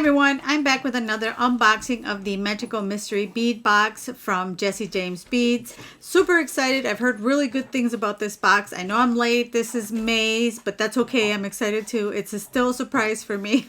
everyone, I'm back with another unboxing of the Magical Mystery Bead Box from Jesse James Beads. Super excited. I've heard really good things about this box. I know I'm late. This is May's, but that's okay. I'm excited too. It's still a surprise for me.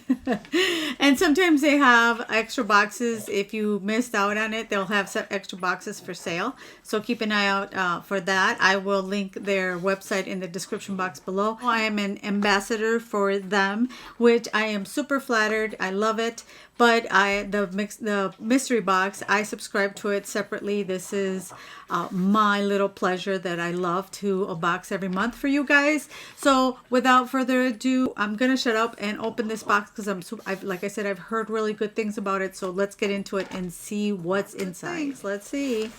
And sometimes they have extra boxes. If you missed out on it, they'll have some extra boxes for sale. So keep an eye out for that. I will link their website in the description box below. I am an ambassador for them, which I am super flattered. I love it, but the mystery box, I subscribe to it separately. This is my little pleasure that I love to unbox every month for you guys. So without further ado, I'm gonna shut up and open this box because like I said, I've heard really good things about it. So let's get into it and see what's inside. Let's see.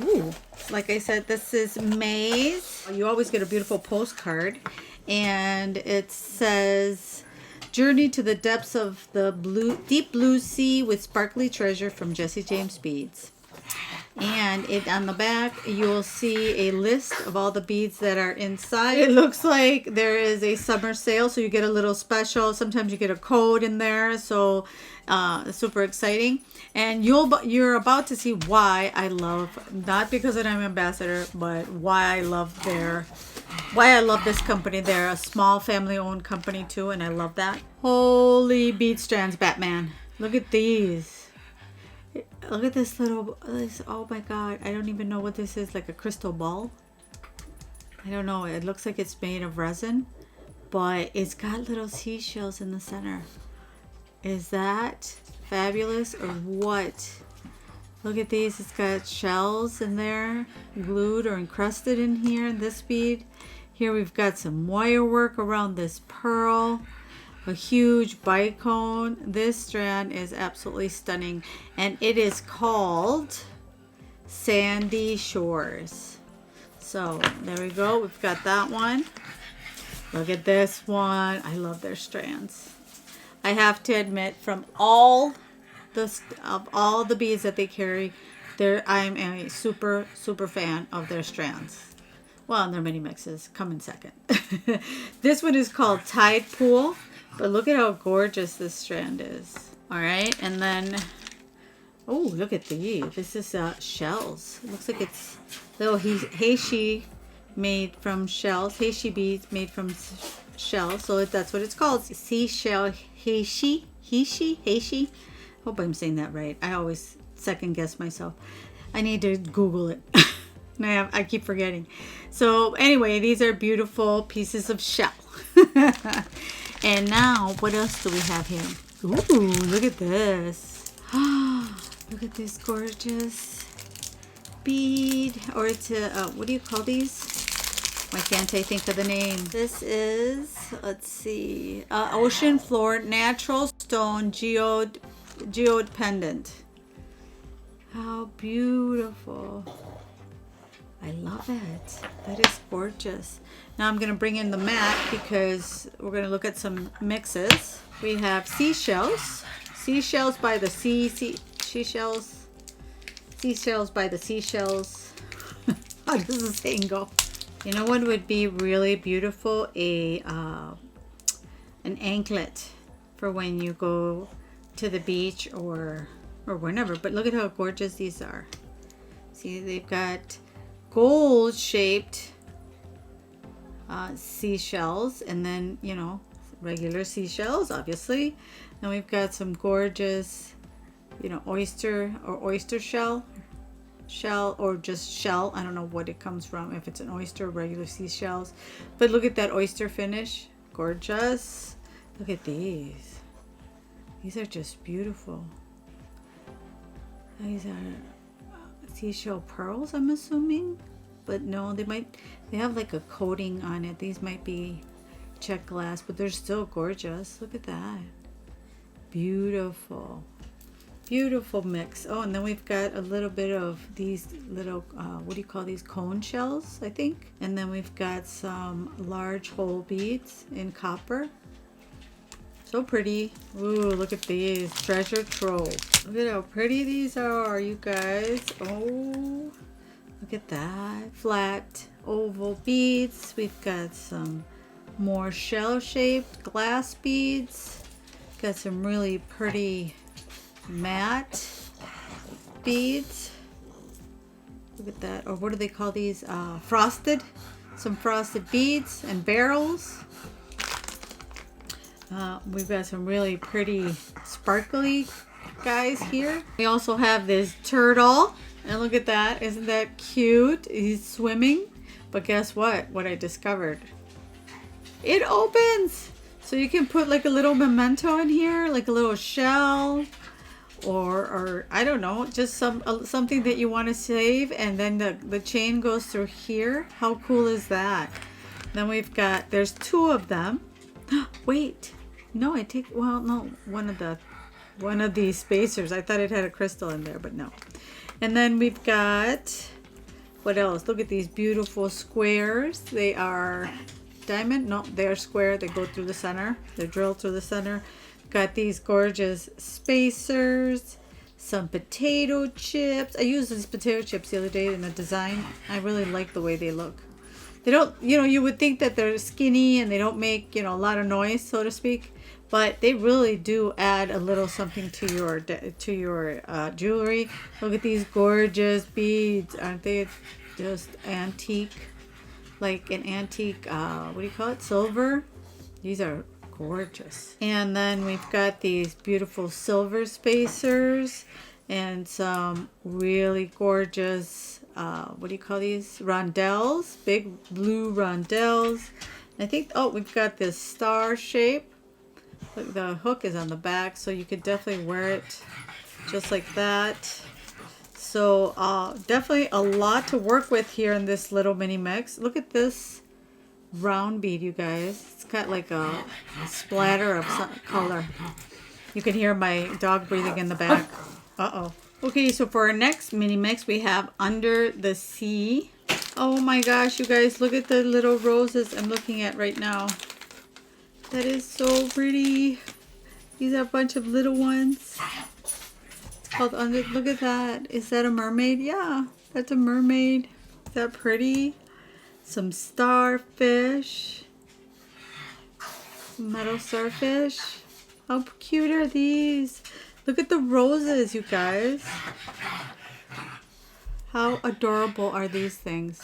Ooh, like I said, this is May's. You always get a beautiful postcard, and it says, "Journey to the depths of the deep blue sea with sparkly treasure from Jesse James Beads." And on the back, you'll see a list of all the beads that are inside. It looks like there is a summer sale, so you get a little special. Sometimes you get a code in there, so super exciting. And you're about to see why I love, not because I'm an ambassador, but why I love this company. They're a small family-owned company too, and I love that. Holy bead strands, Batman! Look at these. Look at this oh my god, I don't even know what this is, like a crystal ball? I don't know, it looks like it's made of resin, but it's got little seashells in the center. Is that fabulous or what? Look at these, it's got shells in there, glued or encrusted in here in this bead. Here we've got some wire work around this pearl. A huge bicone. This strand is absolutely stunning, and it is called Sandy Shores. So there we go. We've got that one. Look at this one. I love their strands. I have to admit, from all the beads that they carry, I'm a super fan of their strands. Well, and their mini mixes come in second. This one is called Tide Pool. But look at how gorgeous this strand is. All right, and then, oh, look at these. This is shells. It looks like it's little heishi made from shells. Heishi beads made from shells. So that's what it's called. Seashell heishi. Heishi. Hope I'm saying that right. I always second guess myself. I need to Google it. I keep forgetting. So anyway, these are beautiful pieces of shell. And now, what else do we have here? Ooh, look at this. Look at this gorgeous bead. Or it's what do you call these? Why can't I think of the name? This is, let's see, ocean floor natural stone geode pendant. How beautiful. I love it. That is gorgeous. Now I'm going to bring in the mat because we're going to look at some mixes. We have seashells. Seashells by the seashells. Seashells by the seashells. How does the saying go? You know what would be really beautiful? An anklet for when you go to the beach or whenever. But look at how gorgeous these are. See, they've got gold shaped seashells, and then, you know, regular seashells, obviously. And we've got some gorgeous, you know, oyster shell, or just shell. I don't know what it comes from, if it's an oyster or regular seashells. But look at that oyster finish. Gorgeous. Look at these. These are just beautiful. These are seashell pearls, I'm assuming, but no, they have like a coating on it. These might be check glass, but they're still gorgeous. Look at that. Beautiful mix. Oh, and then we've got a little bit of these little what do you call these, cone shells, I think. And then we've got some large hole beads in copper. So pretty. Ooh, look at these. Treasure trove. Look at how pretty these are, you guys. Oh, look at that. Flat oval beads. We've got some more shell-shaped glass beads. Got some really pretty matte beads. Look at that. Or what do they call these? Frosted. Some frosted beads and barrels. We've got some really pretty sparkly guys here. We also have this turtle. And look at that. Isn't that cute? He's swimming. But guess what? What I discovered. It opens. So you can put like a little memento in here. Like a little shell. Or I don't know. Just something that you want to save. And then the chain goes through here. How cool is that? Then we've got, there's two of them. Wait. No, no, one of these spacers. I thought it had a crystal in there, but no. And then we've got, what else? Look at these beautiful squares. They are diamond. No, they're square. They go through the center. They're drilled through the center. Got these gorgeous spacers. Some potato chips. I used these potato chips the other day in a design. I really like the way they look. They don't, you would think that they're skinny and they don't make, a lot of noise, so to speak. But they really do add a little something to your jewelry. Look at these gorgeous beads. Aren't they just antique? Like an antique, what do you call it? Silver? These are gorgeous. And then we've got these beautiful silver spacers and some really gorgeous, what do you call these? Rondelles. Big blue rondelles. I think, we've got this star shape. Look, the hook is on the back, so you could definitely wear it just like that. So definitely a lot to work with here in this little mini mix. Look at this round bead, you guys. It's got like a splatter of some color. You can hear my dog breathing in the back. Uh-oh. Okay, so for our next mini mix, we have Under the Sea. Oh my gosh, you guys, look at the little roses I'm looking at right now. That is so pretty. These are a bunch of little ones. It's called Under. Look at that. Is that a mermaid? Yeah, that's a mermaid. Is that pretty? Some starfish. Metal starfish. How cute are these? Look at the roses, you guys. How adorable are these things?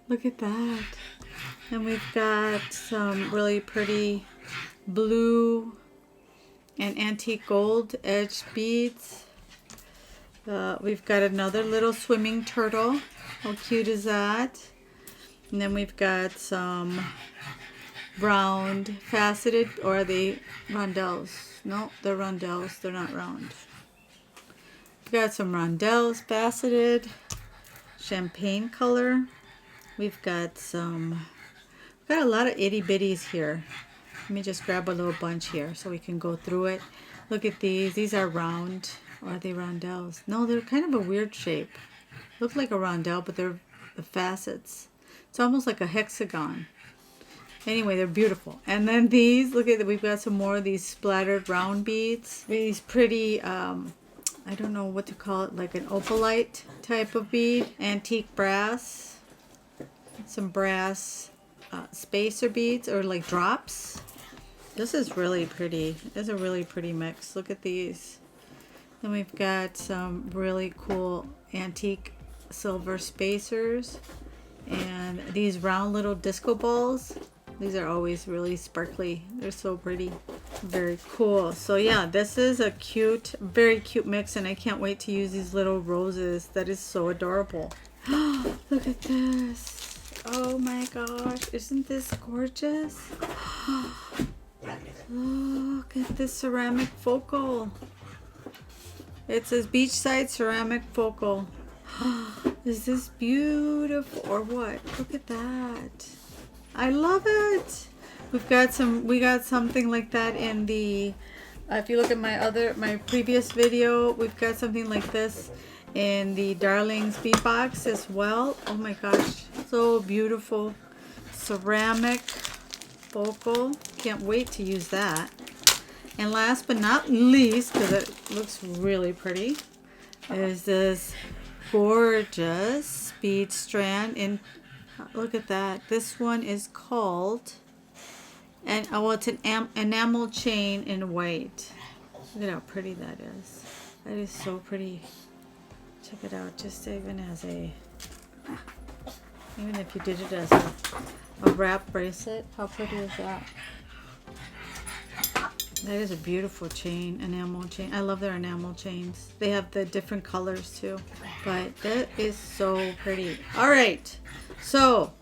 Look at that. And we've got some really pretty blue and antique gold edged beads. We've got another little swimming turtle. How cute is that? And then we've got some round faceted, or are they rondelles? No, they're rondelles. They're not round. We've got some rondelles faceted, champagne color. We've got a lot of itty bitties here. Let me just grab a little bunch here so we can go through it. Look at these. These are round. Or are they rondelles? No, they're kind of a weird shape. Look like a rondelle, but they're the facets. It's almost like a hexagon. Anyway, they're beautiful. And then these, look at that. We've got some more of these splattered round beads. These pretty, I don't know what to call it, like an opalite type of bead. Antique brass. Some brass spacer beads, or like drops. This is really pretty. It's a really pretty mix. Look at these. Then we've got some really cool antique silver spacers, and these round little disco balls. These are always really sparkly. They're so pretty. Very cool. So yeah, this is a cute, very cute mix, and I can't wait to use these little roses. That is so adorable. Look at this. Oh my gosh, isn't this gorgeous? Look at this ceramic focal. It says beachside ceramic focal. Is this beautiful or what? Look at that. I love it. We got something like that in the, if you look at my previous video, we've got something like this in the Darlings bead box as well. Oh my gosh, so beautiful. Ceramic focal. Can't wait to use that. And last but not least, because it looks really pretty, is this gorgeous bead strand. And look at that. This one is called And oh, it's an enamel chain in white. Look at how pretty that is. That is so pretty. Check it out. Just even as a, even if you did it as a wrap bracelet, how pretty is that? That is a beautiful chain, enamel chain. I love their enamel chains. They have the different colors too, but that is so pretty. All right, so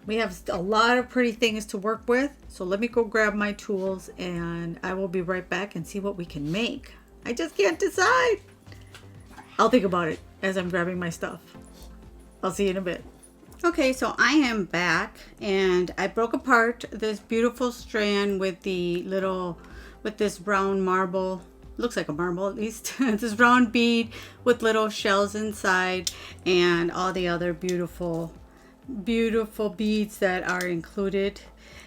we have a lot of pretty things to work with. So let me go grab my tools and I will be right back and see what we can make. I just can't decide. I'll think about it as I'm grabbing my stuff. I'll see you in a bit. Okay, so I am back and I broke apart this beautiful strand with the little, with this brown marble, looks like a marble at least, this round bead with little shells inside and all the other beautiful beads that are included.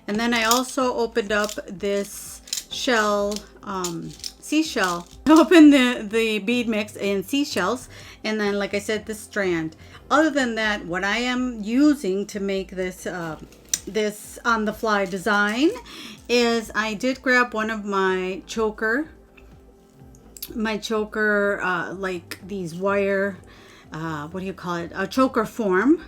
And then I also opened up this shell, seashell. Open the bead mix in seashells, and then like I said, this strand. Other than that, what I am using to make this this on the fly design is I did grab one of my choker like these wire, what do you call it, a choker form,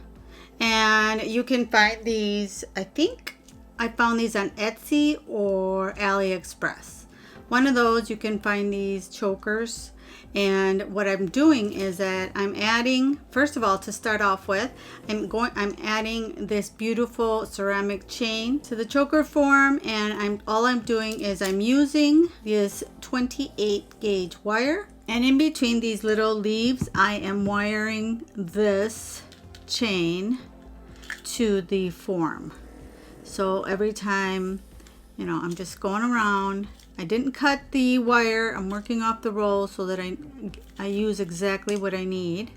and you can find these, I think I found these on Etsy or AliExpress. One of those, you can find these chokers. And what I'm doing is that I'm adding, first of all, to start off with, I'm adding this beautiful ceramic chain to the choker form, and all I'm doing is I'm using this 28 gauge wire, and in between these little leaves I am wiring this chain to the form. So every time, you know, I'm just going around. I didn't cut the wire. I'm working off the roll so that I use exactly what I need.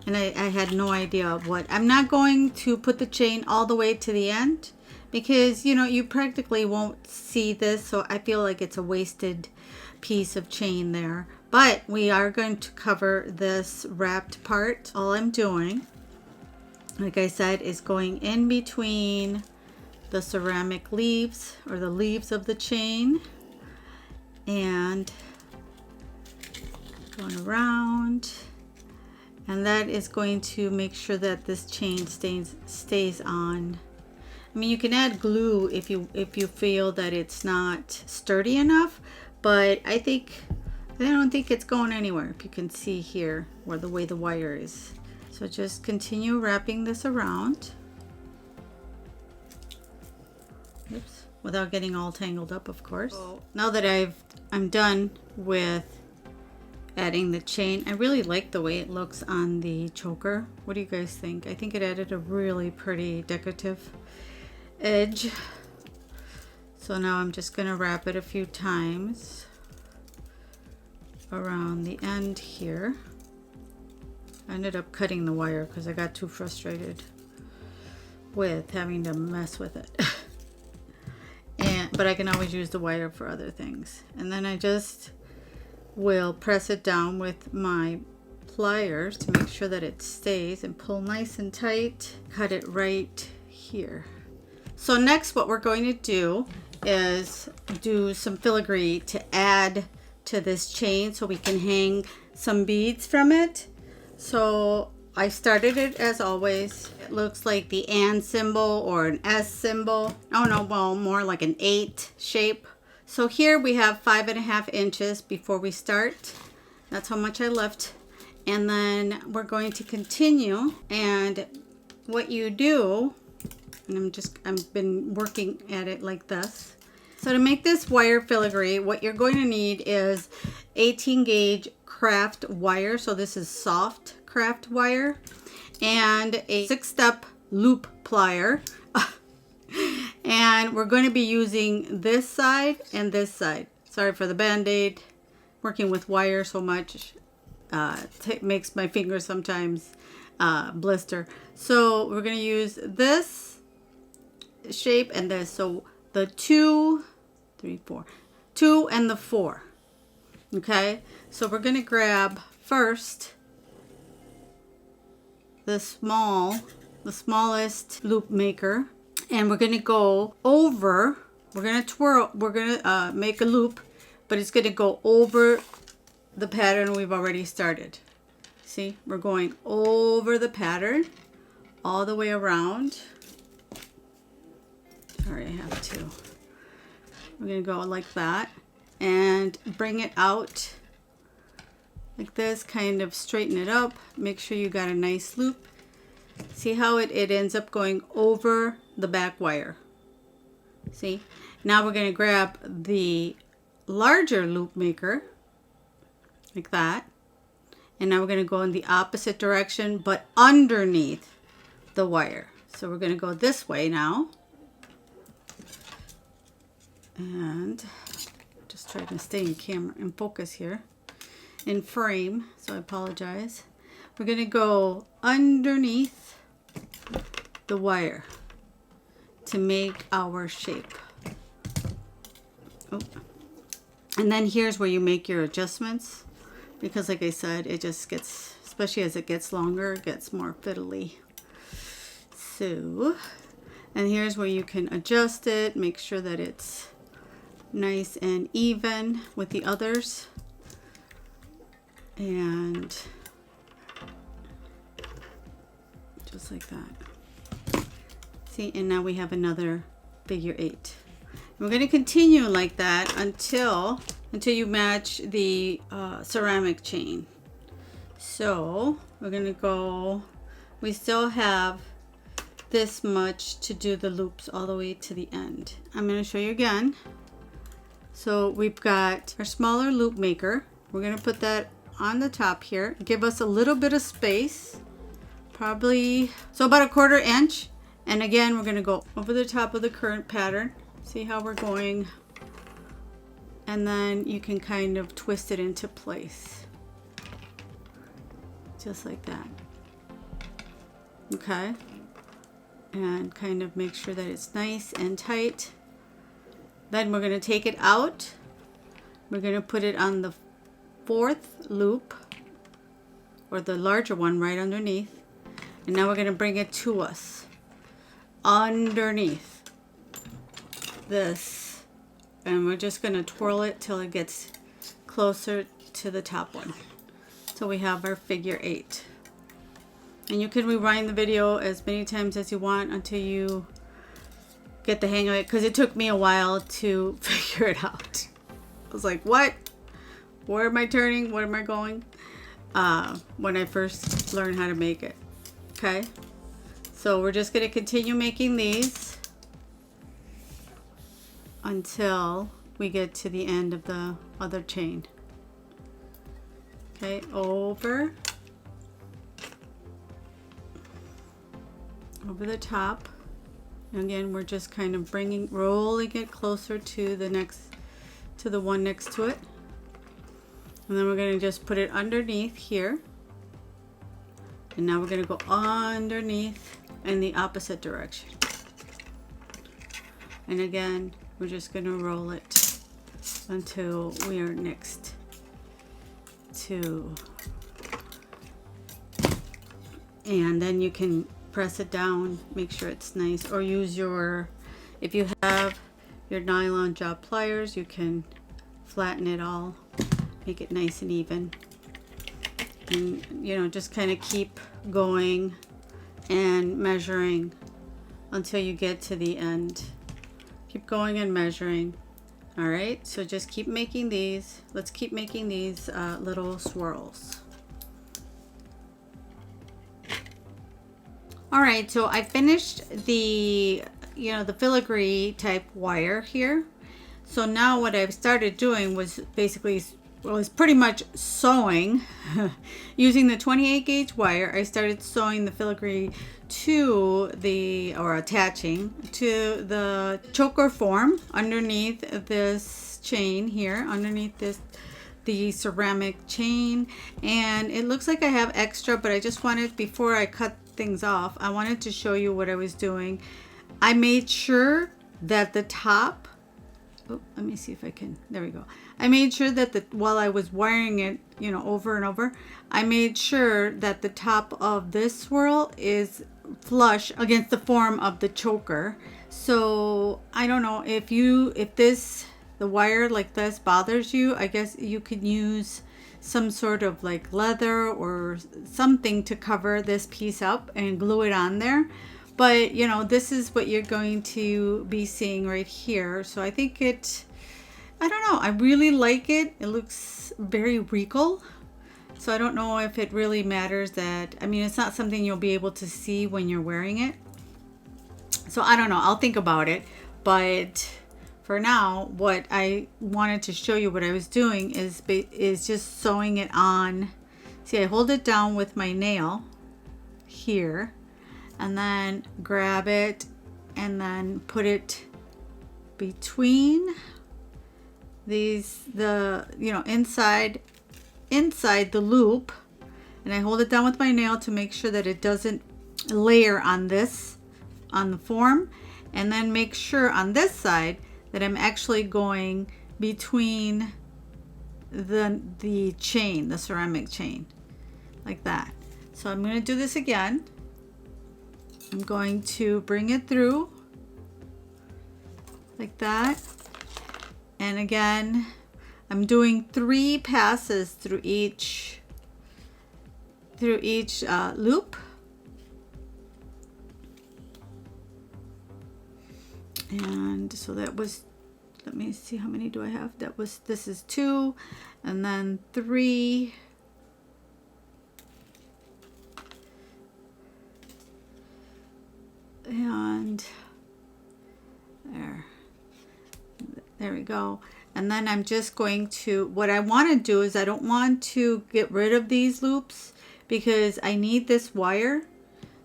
And I had no idea of what. I'm not going to put the chain all the way to the end because, you know, you practically won't see this. So I feel like it's a wasted piece of chain there. But we are going to cover this wrapped part. All I'm doing, like I said, is going in between the ceramic leaves or the leaves of the chain and going around, and that is going to make sure that this chain stays on. I mean, you can add glue if you feel that it's not sturdy enough, but I don't think it's going anywhere. If you can see here where the way the wire is. So just continue wrapping this around. Oops. Without getting all tangled up, of course. So now that I'm done with adding the chain, I really like the way it looks on the choker. What do you guys think? I think it added a really pretty decorative edge. So now I'm just gonna wrap it a few times around the end here. I ended up cutting the wire because I got too frustrated with having to mess with it. But I can always use the wire for other things. And then I just will press it down with my pliers to make sure that it stays and pull nice and tight. Cut it right here. So next what we're going to do is do some filigree to add to this chain so we can hang some beads from it. So I started it as always. It looks like the and symbol or an S symbol. Oh no, well, more like an 8 shape. So here we have 5.5 inches before we start. That's how much I left. And then we're going to continue. And what you do, and I've been working at it like this. So to make this wire filigree, what you're going to need is 18 gauge craft wire. So this is soft craft wire, and a 6-step loop plier. And we're going to be using this side and this side. Sorry for the band-aid. Working with wire so much makes my fingers sometimes blister. So we're going to use this shape and this. So the 2, 3, 4, 2 and the 4. Okay, so we're going to grab first the smallest loop maker, and we're going to go over we're gonna twirl, we're gonna make a loop, but it's gonna go over the pattern we've already started. See, we're going over the pattern all the way around. Sorry, I have to. We're gonna go like that and bring it out like this, kind of straighten it up, make sure you got a nice loop. See how it ends up going over the back wire. See, now we're gonna grab the larger loop maker like that, and now we're going to go in the opposite direction but underneath the wire. So we're going to go this way now, and just try to stay in camera and focus here in frame, so I apologize. We're going to go underneath the wire to make our shape. Oh. And then here's where you make your adjustments, because like I said, it just gets, especially as it gets longer, it gets more fiddly. So, and here's where you can adjust it, make sure that it's nice and even with the others. And just like that. See, and now we have another figure 8. We're going to continue like that until you match the ceramic chain. So we're going to go, we still have this much to do the loops all the way to the end. I'm going to show you again. So we've got our smaller loop maker. We're going to put that on the top here, give us a little bit of space, probably, so about 1/4 inch. And again, we're going to go over the top of the current pattern. See how we're going, and then you can kind of twist it into place just like that. Okay, and kind of make sure that it's nice and tight. Then we're going to take it out, we're going to put it on the 4th loop, or the larger one right underneath, and now we're going to bring it to us underneath this, and we're just going to twirl it till it gets closer to the top one. So we have our figure 8, and you can rewind the video as many times as you want until you get the hang of it, because it took me a while to figure it out. I was like, what? Where am I turning? Where am I going? When I first learned how to make it. Okay, so we're just going to continue making these until we get to the end of the other chain. Okay, over the top. And again, we're just kind of rolling it closer to the one next to it. And then we're going to just put it underneath here. And now we're going to go underneath in the opposite direction. And again, we're just going to roll it until we are next to, and then you can press it down, make sure it's nice, or use your, if you have your nylon job pliers, you can flatten it all, make it nice and even, and you know, just kind of keep going and measuring until you get to the end. Keep going and measuring. All right, so just keep making these. Let's keep making these little swirls. All right, so I finished the, the filigree type wire here. So now what I've started doing was pretty much sewing using the 28 gauge wire. I started sewing the filigree attaching to the choker form underneath this chain here, underneath the ceramic chain. And it looks like I have extra, but I just wanted, before I cut things off, I wanted to show you what I was doing. I made sure that the top, let me see if I can, there we go. I made sure that while I was wiring it, over and over, I made sure that the top of this swirl is flush against the form of the choker. So I don't know if the wire like this bothers you. I guess you could use some sort of like leather or something to cover this piece up and glue it on there. But you know, this is what you're going to be seeing right here. So I think I don't know, I really like it. It looks very regal. So I don't know if it really matters that, I mean, it's not something you'll be able to see when you're wearing it. So I don't know, I'll think about it. But for now, what I wanted to show you what I was doing is just sewing it on. See, I hold it down with my nail here and then grab it and then put it between these, inside the loop, and I hold it down with my nail to make sure that it doesn't layer on the form, and then make sure on this side that I'm actually going between the chain, the ceramic chain, like that. So I'm going to do this again. I'm going to bring it through like that, and again I'm doing 3 passes through each loop. And so that was, let me see, how many do I have? This is 2, and then 3. And there we go. And then I'm just going to, what I want to do is I don't want to get rid of these loops because I need this wire.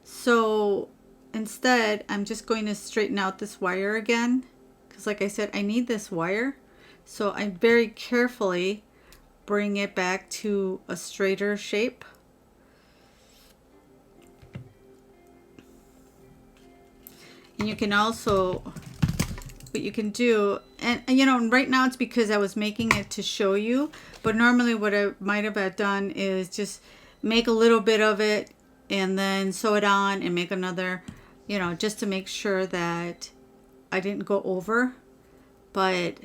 So instead, I'm just going to straighten out this wire again, because like I said, I need this wire. So I very carefully bring it back to a straighter shape. And you can also, what you can do, and you know, right now it's because I was making it to show you, but normally what I might have done is just make a little bit of it and then sew it on and make another, you know, just to make sure that I didn't go over. But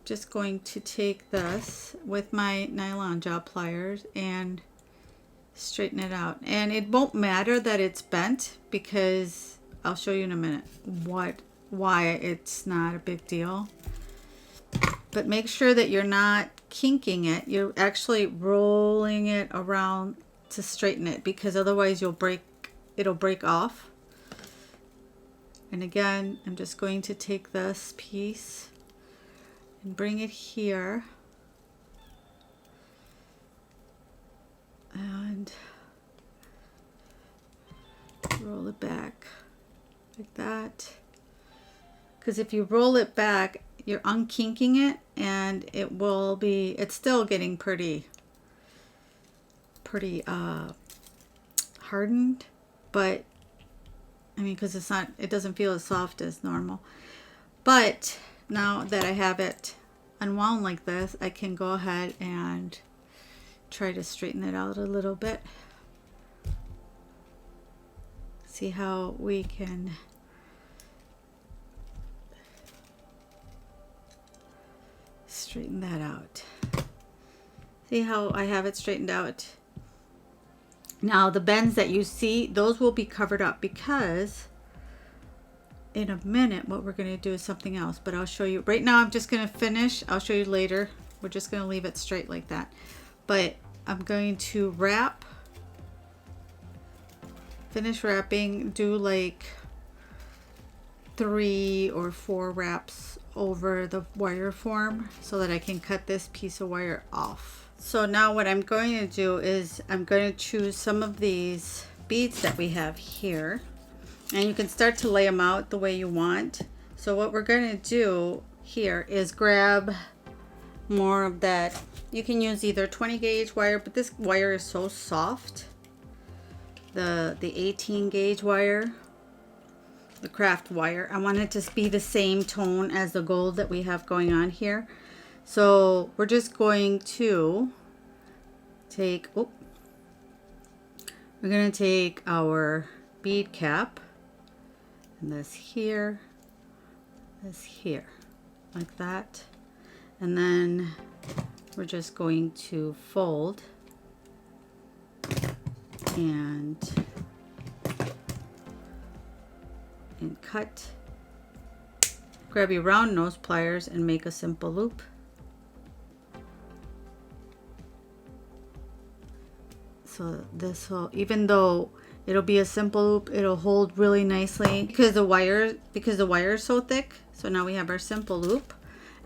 just going to take this with my nylon jaw pliers and straighten it out. And it won't matter that it's bent, because I'll show you in a minute why it's not a big deal. But make sure that you're not kinking it. You're actually rolling it around to straighten it, because otherwise it'll break off. And again, I'm just going to take this piece and bring it here. And roll it back like that. Because if you roll it back, you're unkinking it, and it's still getting pretty hardened, but I mean, because it doesn't feel as soft as normal. But now that I have it unwound like this, I can go ahead and try to straighten it out a little bit. See how we can straighten that out. See how I have it straightened out? Now the bends that you see, those will be covered up, because in a minute what we're going to do is something else, but I'll show you. Right now I'm just going to finish. I'll show you later. We're just going to leave it straight like that. But I'm going to finish wrapping, do like 3 or 4 wraps over the wire form so that I can cut this piece of wire off. So now what I'm going to do is I'm going to choose some of these beads that we have here, and you can start to lay them out the way you want. So what we're going to do here is grab more of that. You can use either 20 gauge wire, but this wire is so soft. The 18 gauge wire, the craft wire. I want it to be the same tone as the gold that we have going on here. So we're just going to take, we're going to take our bead cap, and this here, like that. And then we're just going to fold and cut. Grab your round nose pliers and make a simple loop. So this will, even though it'll be a simple loop, it'll hold really nicely because the wire is so thick. So now we have our simple loop.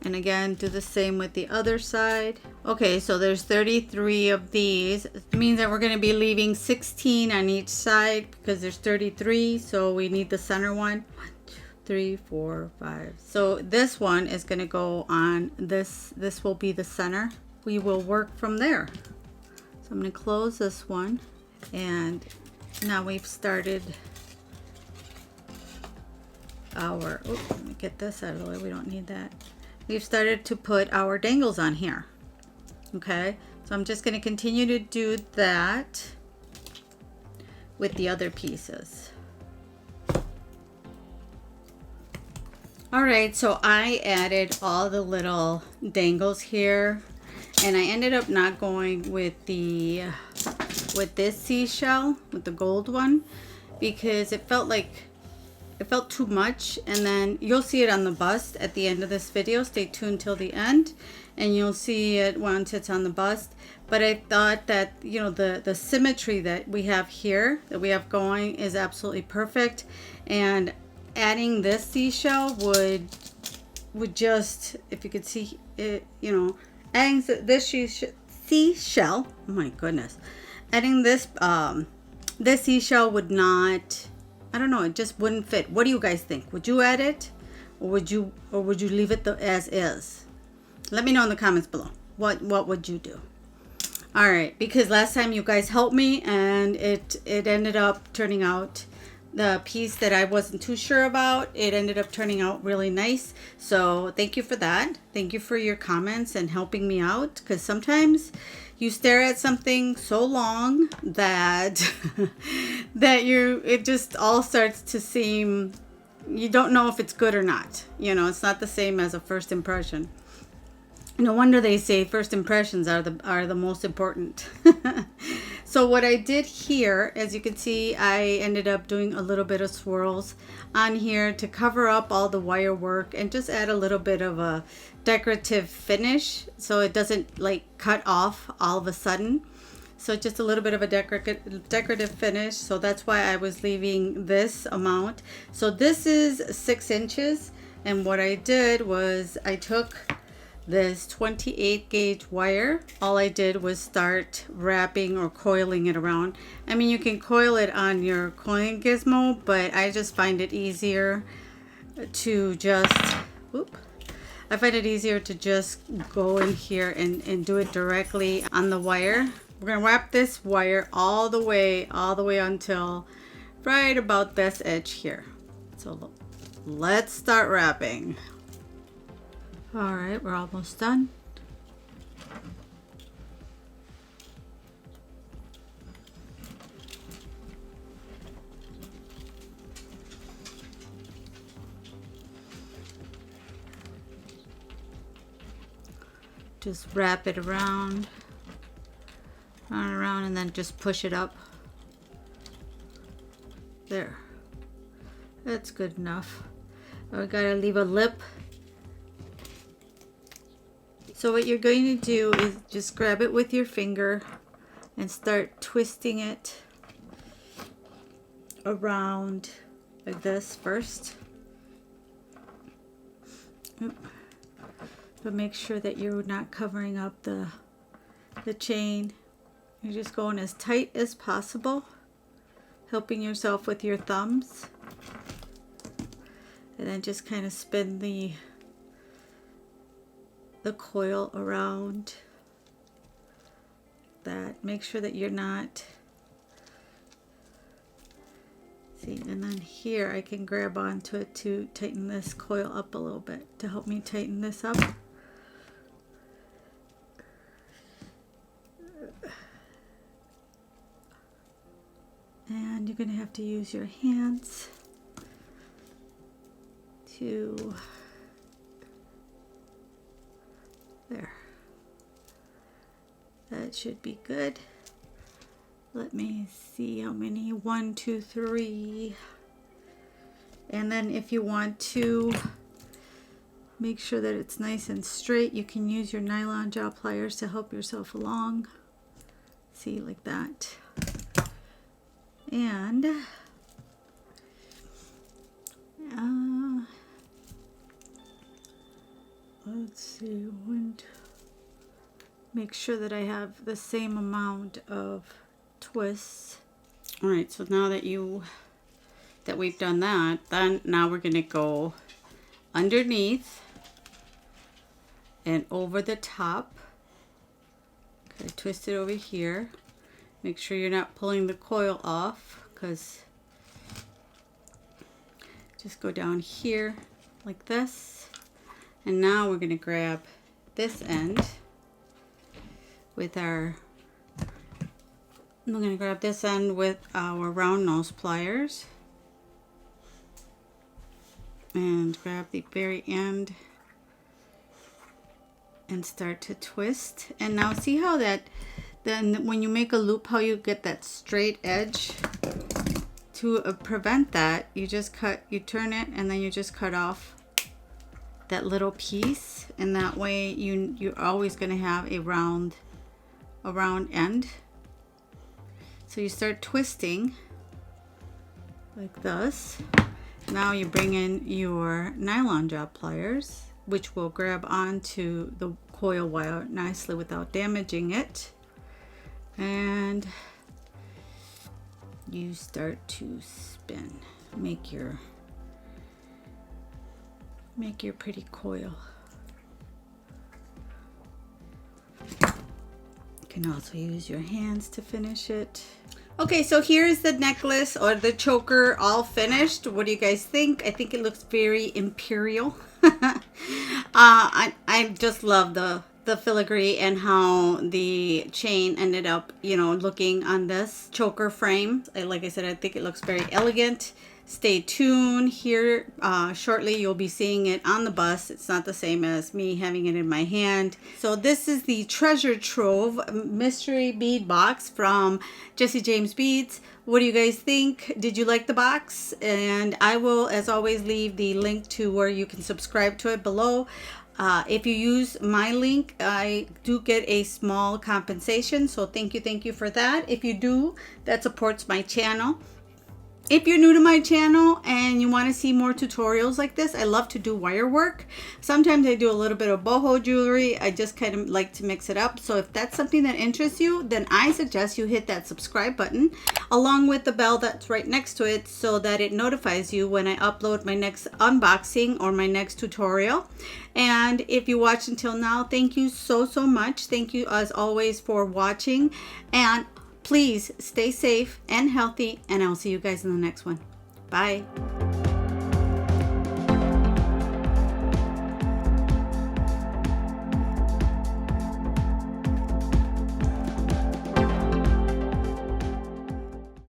And again, do the same with the other side. Okay, so there's 33 of these. It means that we're going to be leaving 16 on each side because there's 33. So we need the center one. 1, 2, 3, 4, 5. So this one is going to go on this. This will be the center. We will work from there. So I'm going to close this one, and now we've started our, oops, let me get this out of the way, we don't need that. We've started to put our dangles on here. Okay, so I'm just going to continue to do that with the other pieces. All right, so I added all the little dangles here. And I ended up not going with this seashell, with the gold one, because it felt too much. And then you'll see it on the bust at the end of this video. Stay tuned till the end and you'll see it once it's on the bust. But I thought that, you know, the symmetry that we have here, that we have going, is absolutely perfect. And adding this seashell would just, if you could see it, you know, adding this seashell, oh my goodness, adding this this seashell would not, I don't know, it just wouldn't fit. What do you guys think? Would you add it, or would you leave it as is? Let me know in the comments below. What would you do? All right, because last time you guys helped me and it ended up turning out, the piece that I wasn't too sure about, it ended up turning out really nice. So thank you for that. Thank you for your comments and helping me out, because sometimes you stare at something so long that it just all starts to seem, you don't know if it's good or not. You know, it's not the same as a first impression. No wonder they say first impressions are the most important. So what I did here, as you can see, I ended up doing a little bit of swirls on here to cover up all the wire work and just add a little bit of a decorative finish so it doesn't like cut off all of a sudden. So just a little bit of a decorative finish. So that's why I was leaving this amount. So this is 6 inches. And what I did was I took this 28 gauge wire. All I did was start wrapping or coiling it around. I mean, you can coil it on your coiling gizmo, but I just find it easier to just, I find it easier to just go in here and do it directly on the wire. We're gonna wrap this wire all the way until right about this edge here. So let's start wrapping. All right, we're almost done. Just wrap it around, and then just push it up. There. That's good enough. We gotta leave a lip. So what you're going to do is just grab it with your finger and start twisting it around like this first. But make sure that you're not covering up the chain. You're just going as tight as possible, helping yourself with your thumbs. And then just kind of spin the coil around that. Make sure that you're not, see, and then here I can grab onto it to tighten this coil up a little bit to help me tighten this up. And you're going to have to use your hands to, there. That should be good. Let me see how many. 1, 2, 3. And then if you want to make sure that it's nice and straight, you can use your nylon jaw pliers to help yourself along. See, like that. And let's see, make sure that I have the same amount of twists. All right, so now that we've done that, then now we're going to go underneath and over the top. Okay, twist it over here. Make sure you're not pulling the coil off, because just go down here like this. And now we're going to grab this end with our round nose pliers and grab the very end and start to twist. And now see how that, then when you make a loop, how you get that straight edge? To prevent that, you just you turn it and then you just cut off that little piece, and that way you're always going to have a round end. So you start twisting like this. Now you bring in your nylon jaw pliers, which will grab onto the coil wire nicely without damaging it. And you start to spin. Make your pretty coil. You can also use your hands to finish it. Okay, so here's the necklace or the choker all finished. What do you guys think? I think it looks very imperial. I just love the filigree and how the chain ended up, looking on this choker frame. Like I said, I think it looks very elegant. Stay tuned. Here shortly you'll be seeing it on the bus. It's not the same as me having it in my hand. So this is the Treasure Trove mystery bead box from Jesse James Beads. What do you guys think? Did you like the box? And I will, as always, leave the link to where you can subscribe to it below. If you use my link, I do get a small compensation, so thank you for that. If you do, that supports my channel. If you're new to my channel and you want to see more tutorials like this, I love to do wire work. Sometimes I do a little bit of boho jewelry. I just kind of like to mix it up. So if that's something that interests you, then I suggest you hit that subscribe button along with the bell that's right next to it, so that it notifies you when I upload my next unboxing or my next tutorial. And if you watched until now, thank you so much. Thank you as always for watching, and please stay safe and healthy, and I'll see you guys in the next one. Bye.